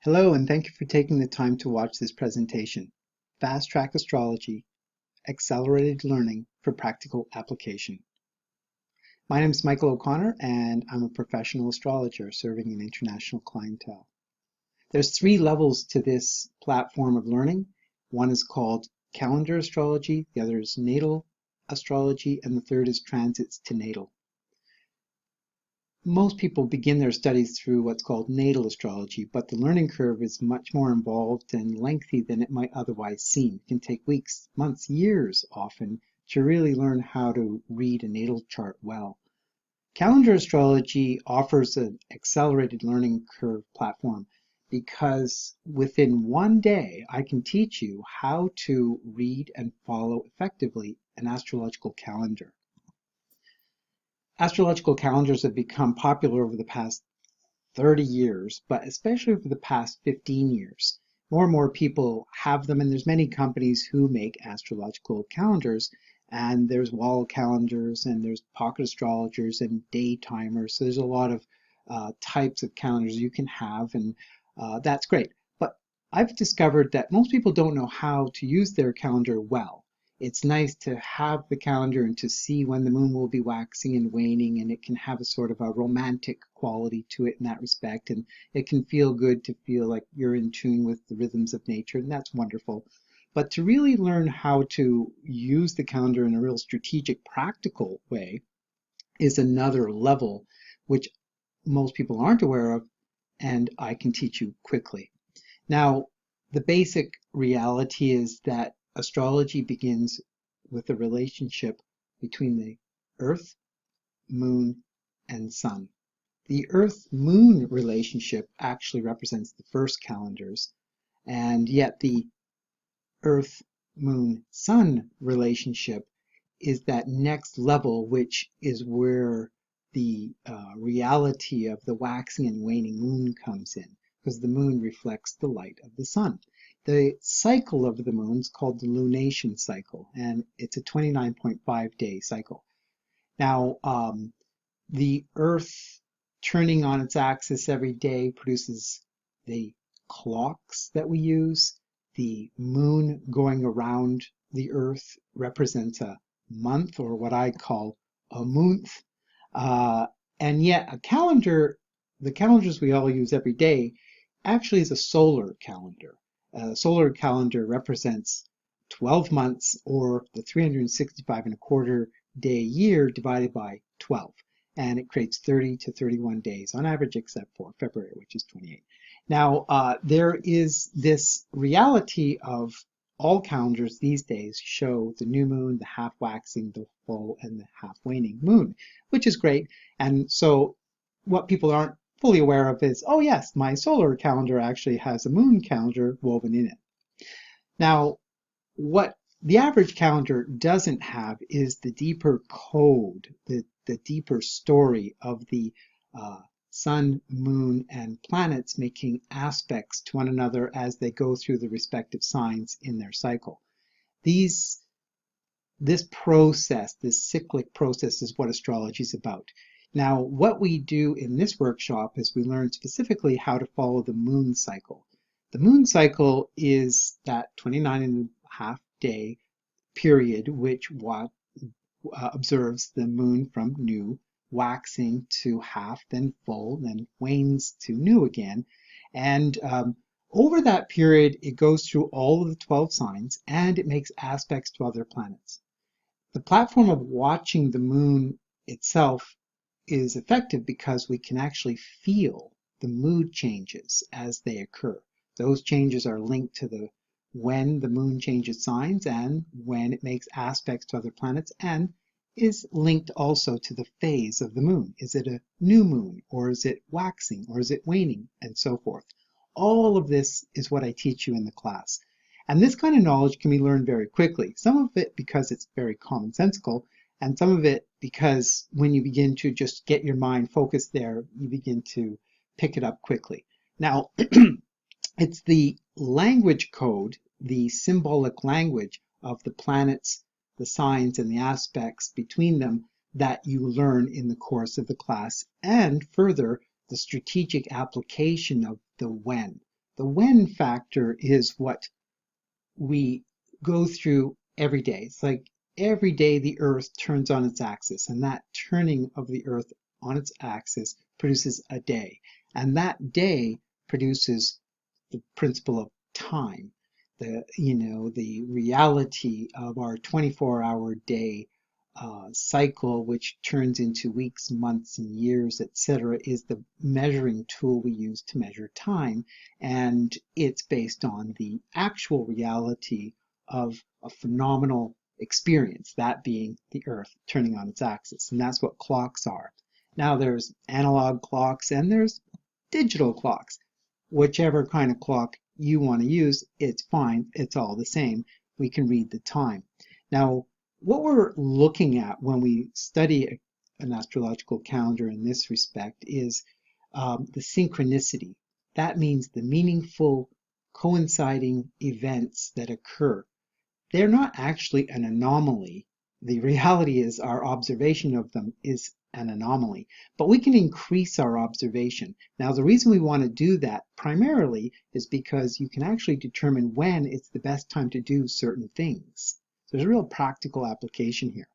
Hello, and thank you for taking the time to watch this presentation. Fast Track Astrology, Accelerated Learning for Practical Application. My name is Michael O'Connor, and I'm a professional astrologer serving an international clientele. There's three levels to this platform of learning. One is called calendar astrology, the other is natal astrology, and the third is transits to natal. Most people begin their studies through what's called natal astrology, but the learning curve is much more involved and lengthy than it might otherwise seem. It can take weeks, months, years often to really learn how to read a natal chart well. Calendar astrology offers an accelerated learning curve platform because within one day I can teach you how to read and follow effectively an astrological calendar. Astrological calendars have become popular over the past 30 years, but especially over the past 15 years. More and more people have them, and there's many companies who make astrological calendars, and there's wall calendars, and there's pocket astrologers and day timers. So there's a lot of types of calendars you can have, and that's great. But I've discovered that most people don't know how to use their calendar well. It's nice to have the calendar and to see when the moon will be waxing and waning, and it can have a sort of a romantic quality to it in that respect, and it can feel good to feel like you're in tune with the rhythms of nature, and that's wonderful. But to really learn how to use the calendar in a real strategic, practical way is another level which most people aren't aware of, and I can teach you quickly. Now, the basic reality is that astrology begins with the relationship between the Earth, Moon, and Sun. The Earth-Moon relationship actually represents the first calendars, and yet the Earth-Moon-Sun relationship is that next level, which is where the reality of the waxing and waning moon comes in, because the moon reflects the light of the sun. The cycle of the moon is called the lunation cycle, and it's a 29.5 day cycle. Now, the Earth turning on its axis every day produces the clocks that we use. The moon going around the Earth represents a month, or what I call a month. And yet a calendar, the calendars we all use every day, actually is a solar calendar. A solar calendar represents 12 months, or the 365 and a quarter day year divided by 12. And it creates 30 to 31 days on average, except for February, which is 28. Now, there is this reality of all calendars these days show the new moon, the half waxing, the full, and the half waning moon, which is great. And so what people aren't fully aware of is, oh yes, my solar calendar actually has a moon calendar woven in it. Now, what the average calendar doesn't have is the deeper code, the deeper story of the sun, moon, and planets making aspects to one another as they go through the respective signs in their cycle. This process, this cyclic process, is what astrology is about. Now, what we do in this workshop is we learn specifically how to follow the moon cycle. The moon cycle is that 29 and a half day period which observes the moon from new, waxing to half, then full, then wanes to new again. And over that period, it goes through all of the 12 signs, and it makes aspects to other planets. The platform of watching the moon itself is effective because we can actually feel the mood changes as they occur. Those changes are linked to when the moon changes signs and when it makes aspects to other planets, and is linked also to the phase of the moon. Is it a new moon, or is it waxing, or is it waning, and so forth. All of this is what I teach you in the class. And this kind of knowledge can be learned very quickly. Some of it because it's very commonsensical, and some of it because when you begin to just get your mind focused there, you begin to pick it up quickly. Now, it's the language code, the symbolic language of the planets, the signs, and the aspects between them that you learn in the course of the class, and further, the strategic application of the when. The when factor is what we go through every day. It's like every day the Earth turns on its axis, and that turning of the Earth on its axis produces a day. And that day produces the principle of time, the reality of our 24-hour day cycle, which turns into weeks, months, and years, etc., is the measuring tool we use to measure time. And it's based on the actual reality of a phenomenal experience, that being the Earth turning on its axis. And that's what clocks are. Now, there's analog clocks and there's digital clocks. Whichever kind of clock you want to use, it's fine. It's all the same. We can read the time. Now, what we're looking at when we study an astrological calendar in this respect is the synchronicity. That means the meaningful coinciding events that occur. They're not actually an anomaly. The reality is our observation of them is an anomaly, but we can increase our observation. Now, the reason we want to do that primarily is because you can actually determine when it's the best time to do certain things. There's a real practical application here.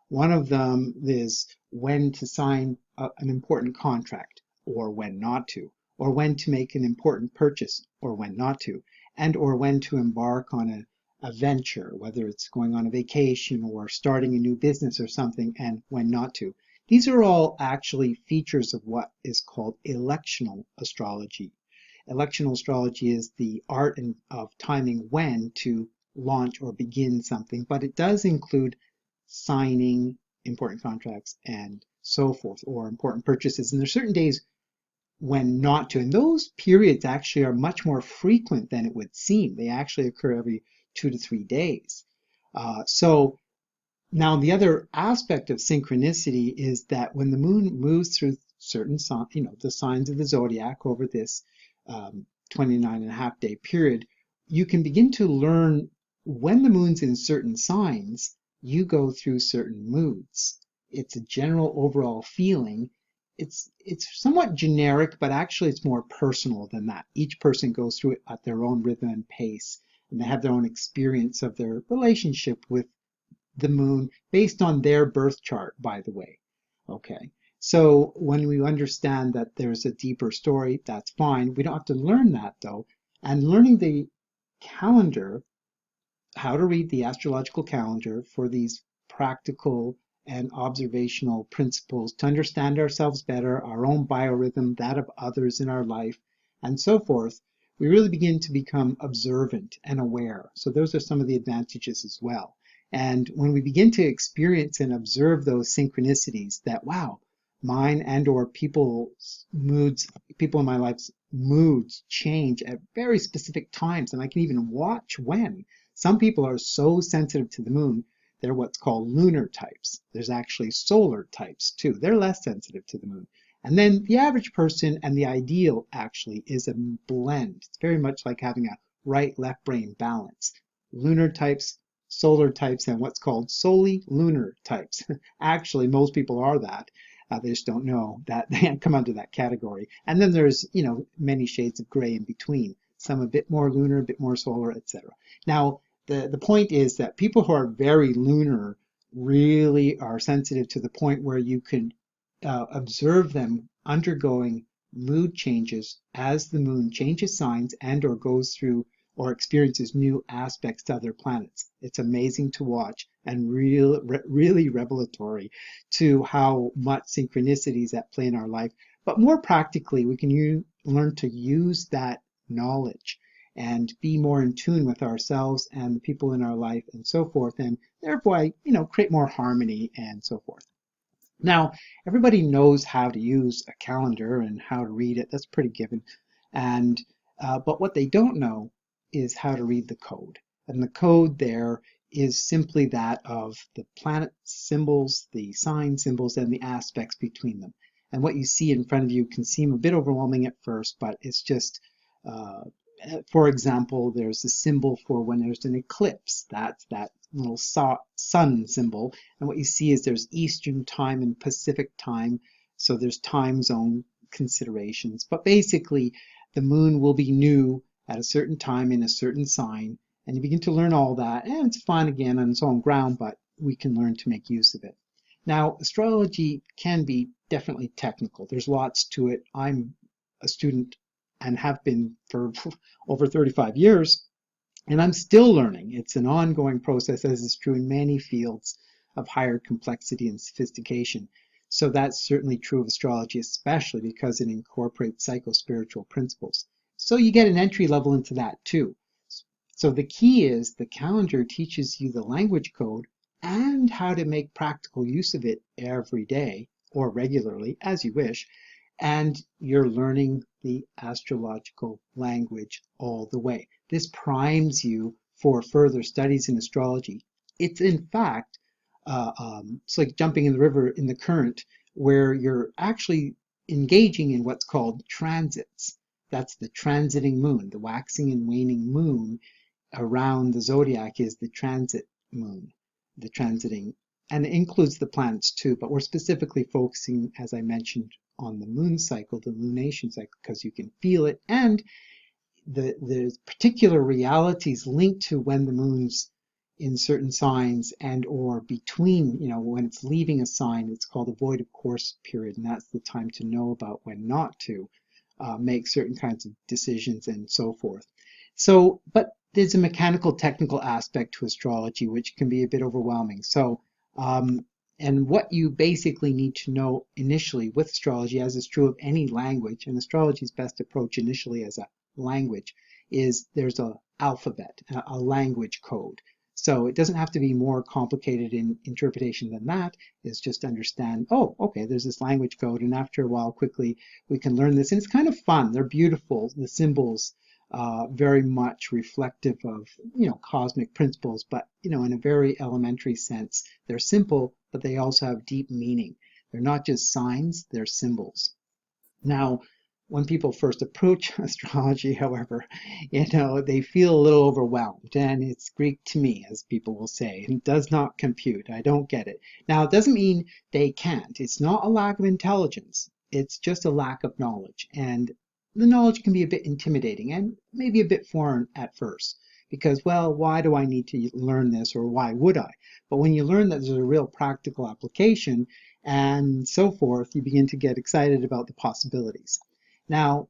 One of them is when to sign an important contract or when not to, or when to make an important purchase or when not to, and or when to embark on a venture, whether it's going on a vacation or starting a new business or something, and when not to. These are all actually features of what is called electional astrology. Electional astrology is the art of timing when to launch or begin something, but it does include signing important contracts and so forth, or important purchases. And there's certain days when not to. And those periods actually are much more frequent than it would seem. They actually occur every 2 to 3 days. So now the other aspect of synchronicity is that when the moon moves through certain signs, the signs of the zodiac over this 29.5 day period, you can begin to learn when the moon's in certain signs, you go through certain moods. It's a general overall feeling. It's somewhat generic, but actually it's more personal than that. Each person goes through it at their own rhythm and pace, and they have their own experience of their relationship with the moon based on their birth chart, by the way. Okay. So when we understand that there's a deeper story, that's fine. We don't have to learn that though. And learning the calendar, how to read the astrological calendar for these practical and observational principles to understand ourselves better, our own biorhythm, that of others in our life, and so forth, we really begin to become observant and aware. So those are some of the advantages as well. And when we begin to experience and observe those synchronicities that, wow, mine and or people's moods, people in my life's moods change at very specific times, and I can even watch when. Some people are so sensitive to the moon, they're what's called lunar types. There's actually solar types too. They're less sensitive to the moon. And then the average person and the ideal actually is a blend. It's very much like having a right-left brain balance. Lunar types, solar types, and what's called solely lunar types. Actually, most people are that. They just don't know that they come under that category. And then there's, many shades of gray in between. Some a bit more lunar, a bit more solar, etc. Now, the point is that people who are very lunar really are sensitive to the point where you can observe them undergoing mood changes as the moon changes signs and or goes through or experiences new aspects to other planets. It's amazing to watch and really revelatory to how much synchronicity is at play in our life. But more practically, we can learn to use that knowledge and be more in tune with ourselves and the people in our life and so forth, and thereby, create more harmony and so forth. Now, everybody knows how to use a calendar and how to read it. That's pretty given. And but what they don't know is how to read the code. And the code there is simply that of the planet symbols, the sign symbols, and the aspects between them. And what you see in front of you can seem a bit overwhelming at first, but it's just for example, there's a symbol for when there's an eclipse. That's that little sun symbol. And what you see is there's Eastern time and Pacific time. So there's time zone considerations. But basically, the moon will be new at a certain time in a certain sign, and you begin to learn all that, and it's fun again on its own ground, but we can learn to make use of it. Now, astrology can be definitely technical. There's lots to it. I'm a student and have been for over 35 years, and I'm still learning. It's an ongoing process, as is true in many fields of higher complexity and sophistication. So that's certainly true of astrology, especially because it incorporates psycho-spiritual principles. So you get an entry level into that too. So the key is the calendar teaches you the language code and how to make practical use of it every day or regularly, as you wish, and you're learning the astrological language all the way. This primes you for further studies in astrology. It's in fact, it's like jumping in the river in the current, where you're actually engaging in what's called transits. That's the transiting moon. The waxing and waning moon around the zodiac is the transit moon, the transiting, and it includes the planets too, but we're specifically focusing, as I mentioned, on the moon cycle, the lunation cycle, because you can feel it, and the particular realities linked to when the moon's in certain signs and or between, when it's leaving a sign, it's called a void of course period, and that's the time to know about when not to make certain kinds of decisions and so forth. So, but there's a mechanical technical aspect to astrology which can be a bit overwhelming. So, and what you basically need to know initially with astrology, as is true of any language, and astrology's best approach initially as a language, is there's a alphabet, a language code. So it doesn't have to be more complicated in interpretation than that. It's just understand, oh, okay, there's this language code, and after a while, quickly, we can learn this. And it's kind of fun. They're beautiful. The symbols very much reflective of, cosmic principles, but, in a very elementary sense. They're simple, but they also have deep meaning. They're not just signs, they're symbols. Now, when people first approach astrology, however, they feel a little overwhelmed, and it's Greek to me, as people will say. It does not compute. I don't get it. Now, it doesn't mean they can't. It's not a lack of intelligence. It's just a lack of knowledge. And the knowledge can be a bit intimidating and maybe a bit foreign at first because, well, why do I need to learn this, or why would I? But when you learn that there's a real practical application and so forth, you begin to get excited about the possibilities. Now,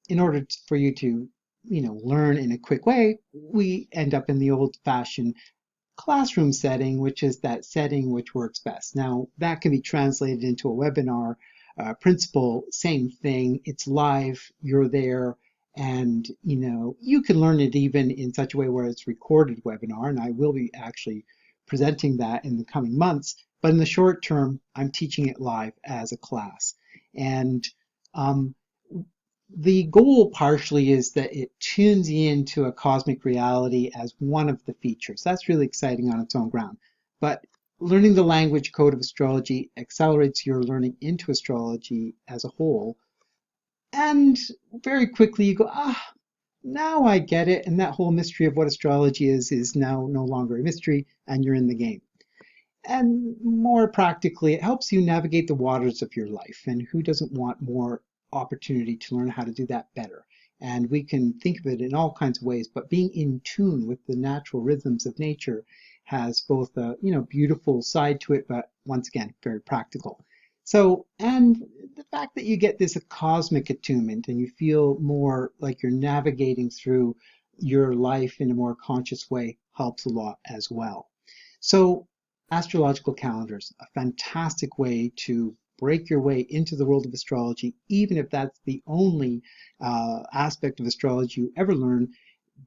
in order for you to, learn in a quick way, we end up in the old-fashioned classroom setting, which is that setting which works best. Now, that can be translated into a webinar principle, same thing. It's live, you're there, and you can learn it even in such a way where it's recorded webinar, and I will be actually presenting that in the coming months. But in the short term, I'm teaching it live as a class. And the goal partially is that it tunes you into a cosmic reality as one of the features. That's really exciting on its own ground. But learning the language code of astrology accelerates your learning into astrology as a whole. And very quickly you go, now I get it. And that whole mystery of what astrology is now no longer a mystery, and you're in the game. And more practically, it helps you navigate the waters of your life. And who doesn't want more opportunity to learn how to do that better? And we can think of it in all kinds of ways, but being in tune with the natural rhythms of nature has both a beautiful side to it, but once again, very practical. So, and the fact that you get this cosmic attunement and you feel more like you're navigating through your life in a more conscious way helps a lot as well. So, astrological calendars, a fantastic way to break your way into the world of astrology, even if that's the only aspect of astrology you ever learn.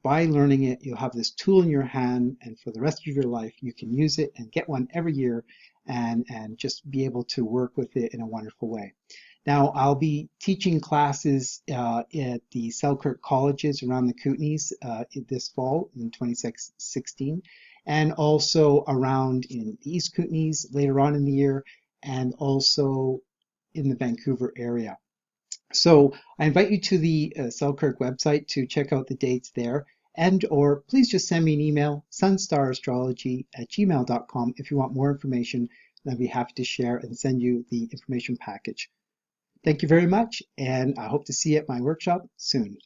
By learning it, you'll have this tool in your hand, and for the rest of your life, you can use it and get one every year and just be able to work with it in a wonderful way. Now, I'll be teaching classes at the Selkirk colleges around the Kootenays this fall in 2016, and also around in the East Kootenays later on in the year, and also in the Vancouver area. So I invite you to the Selkirk website to check out the dates there, and or please just send me an email, sunstarastrology@gmail.com, if you want more information, and I'd be happy to share and send you the information package. Thank you very much, and I hope to see you at my workshop soon.